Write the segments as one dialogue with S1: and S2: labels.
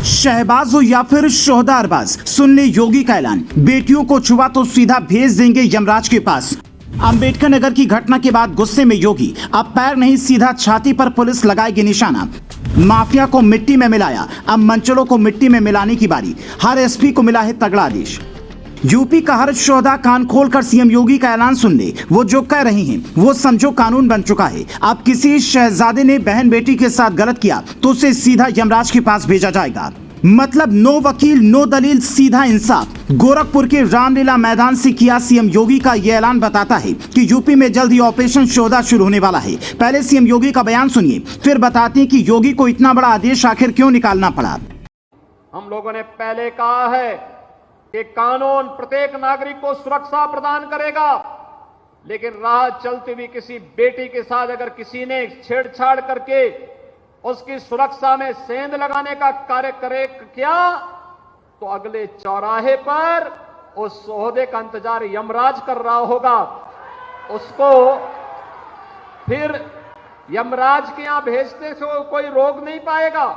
S1: शहबाज हो या फिर शोहदा अरबाज, सुन ले योगी का ऐलान। बेटियों को छुआ तो सीधा भेज देंगे यमराज के पास। अंबेडकर नगर की घटना के बाद गुस्से में योगी, अब पैर नहीं सीधा छाती पर पुलिस लगाएगी निशाना। माफिया को मिट्टी में मिलाया, अब मंचलों को मिट्टी में मिलाने की बारी। हर एसपी को मिला है तगड़ा आदेश। यूपी का हर शोहदा कान खोलकर सीएम योगी का ऐलान सुन ले। वो जो कह रही हैं वो समझो कानून बन चुका है। अब किसी शहजादे ने बहन बेटी के साथ गलत किया तो उसे सीधा यमराज के पास भेजा जाएगा। मतलब नो वकील नो दलील, सीधा इंसाफ। गोरखपुर के रामलीला मैदान से किया सीएम योगी का यह ऐलान बताता है कि यूपी में जल्द ही ऑपरेशन शोहदा शुरू होने वाला है। पहले सीएम योगी का बयान सुनिए, फिर बताते हैं कि योगी को इतना बड़ा आदेश आखिर क्यों निकालना पड़ा।
S2: हम लोगों ने पहले कहा है कि कानून प्रत्येक नागरिक को सुरक्षा प्रदान करेगा, लेकिन राह चलती हुई किसी बेटी के साथ अगर किसी ने छेड़छाड़ करके उसकी सुरक्षा में सेंध लगाने का कार्य किया तो अगले चौराहे पर उस सोहदे का इंतजार यमराज कर रहा होगा। उसको फिर यमराज के यहां भेजते से कोई रोक नहीं पाएगा।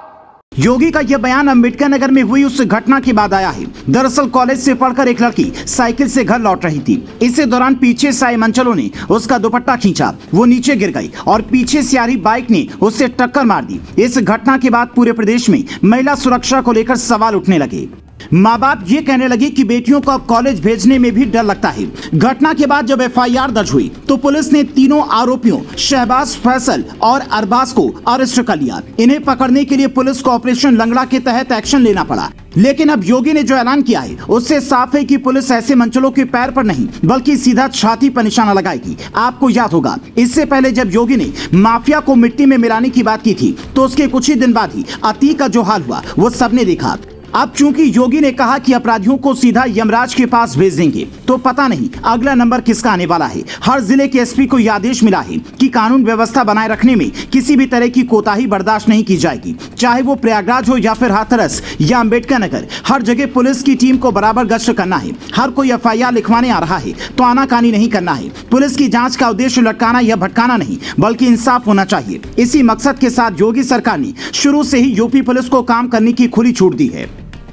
S1: योगी का यह बयान अंबेडकर नगर में हुई उस घटना के बाद आया है। दरअसल कॉलेज से पढ़कर एक लड़की साइकिल से घर लौट रही थी। इसी दौरान पीछे से आए मंचलों ने उसका दुपट्टा खींचा, वो नीचे गिर गई और पीछे से आ रही बाइक ने उससे टक्कर मार दी। इस घटना के बाद पूरे प्रदेश में महिला सुरक्षा को लेकर सवाल उठने लगे। माँ बाप ये कहने लगे कि बेटियों को अब कॉलेज भेजने में भी डर लगता है। घटना के बाद जब एफआईआर दर्ज हुई तो पुलिस ने तीनों आरोपियों शहबाज, फैसल और अरबाज को अरेस्ट कर लिया। इन्हें पकड़ने के लिए पुलिस को ऑपरेशन लंगड़ा के तहत एक्शन लेना पड़ा। लेकिन अब योगी ने जो ऐलान किया है उससे साफ है कि पुलिस ऐसे मंचलों के पैर पर नहीं बल्कि सीधा छाती पर निशाना लगाएगी। आपको याद होगा इससे पहले जब योगी ने माफिया को मिट्टी में मिलाने की बात की थी तो उसके कुछ ही दिन बाद ही अतीक का जो हाल हुआ वो सबने देखा। अब चूंकि योगी ने कहा कि अपराधियों को सीधा यमराज के पास भेज देंगे तो पता नहीं अगला नंबर किसका आने वाला है। हर जिले के एसपी को यह आदेश मिला है कि कानून व्यवस्था बनाए रखने में किसी भी तरह की कोताही बर्दाश्त नहीं की जाएगी, चाहे वो प्रयागराज हो या फिर हाथरस या अंबेडकर नगर। हर जगह पुलिस की टीम को बराबर गश्त करना है। हर कोई एफआईआर लिखवाने आ रहा है तो आनाकानी नहीं करना है। पुलिस की जांच का उद्देश्य लटकाना या भटकाना नहीं बल्कि इंसाफ होना चाहिए। इसी मकसद के साथ योगी सरकार ने शुरू से ही यूपी पुलिस को काम करने की खुली छूट दी है।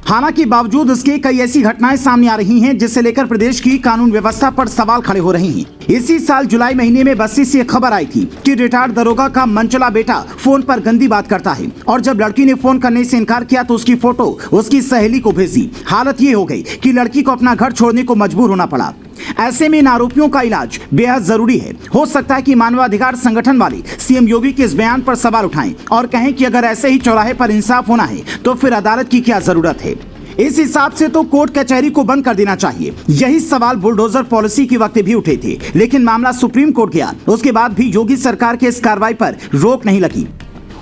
S1: हालांकि बावजूद इसके कई ऐसी घटनाएं सामने आ रही हैं जिससे लेकर प्रदेश की कानून व्यवस्था पर सवाल खड़े हो रहे हैं। इसी साल जुलाई महीने में बस्ती से खबर आई थी कि रिटायर्ड दरोगा का मनचला बेटा फोन पर गंदी बात करता है और जब लड़की ने फोन करने से इनकार किया तो उसकी फोटो उसकी सहेली को भेजी। हालत ये हो गई कि लड़की को अपना घर छोड़ने को मजबूर होना पड़ा। ऐसे में इन आरोपियों का इलाज बेहद जरूरी है। हो सकता है कि मानवाधिकार संगठन वाले सीएम योगी के इस बयान पर सवाल उठाएं और कहें कि अगर ऐसे ही चौराहे पर इंसाफ होना है तो फिर अदालत की क्या जरूरत है। इस हिसाब से तो कोर्ट कचहरी को बंद कर देना चाहिए। यही सवाल बुलडोजर पॉलिसी के वक्त भी उठे थे, लेकिन मामला सुप्रीम कोर्ट गया। उसके बाद भी योगी सरकार के इस कार्रवाई पर रोक नहीं लगी।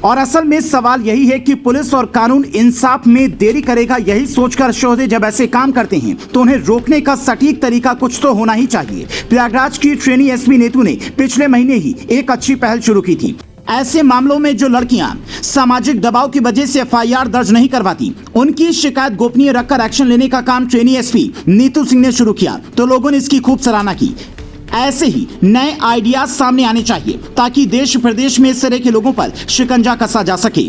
S1: और असल में सवाल यही है कि पुलिस और कानून इंसाफ में देरी करेगा। यही सोचकर शोहदे जब ऐसे काम करते हैं तो उन्हें रोकने का सटीक तरीका कुछ तो होना ही चाहिए। प्रयागराज की ट्रेनी एसपी नेतू ने पिछले महीने ही एक अच्छी पहल शुरू की थी। ऐसे मामलों में जो लड़कियां सामाजिक दबाव की वजह से एफआईआर दर्ज नहीं करवाती उनकी शिकायत गोपनीय रखकर एक्शन लेने का काम ट्रेनी एसपी नीतू सिंह ने शुरू किया तो लोगों ने इसकी खूब सराहना की। ऐसे ही नए आइडियाज सामने आने चाहिए ताकि देश प्रदेश में इस तरह के लोगों पर शिकंजा कसा जा सके।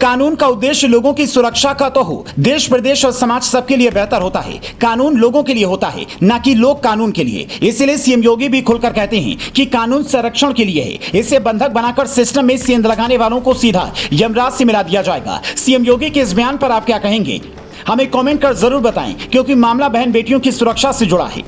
S1: कानून का उद्देश्य लोगों की सुरक्षा का तो हो, देश प्रदेश और समाज सबके लिए बेहतर होता है। कानून लोगों के लिए होता है, न कि लोग कानून के लिए। इसलिए सीएम योगी भी खुलकर कहते हैं कि कानून संरक्षण के लिए है। इसे बंधक बनाकर सिस्टम में सेंध लगाने वालों को सीधा यमराज से मिला दिया जाएगा। सीएम योगी के इस बयान पर आप क्या कहेंगे, हमें कमेंट कर जरूर बताएं, क्योंकि मामला बहन बेटियों की सुरक्षा से जुड़ा है।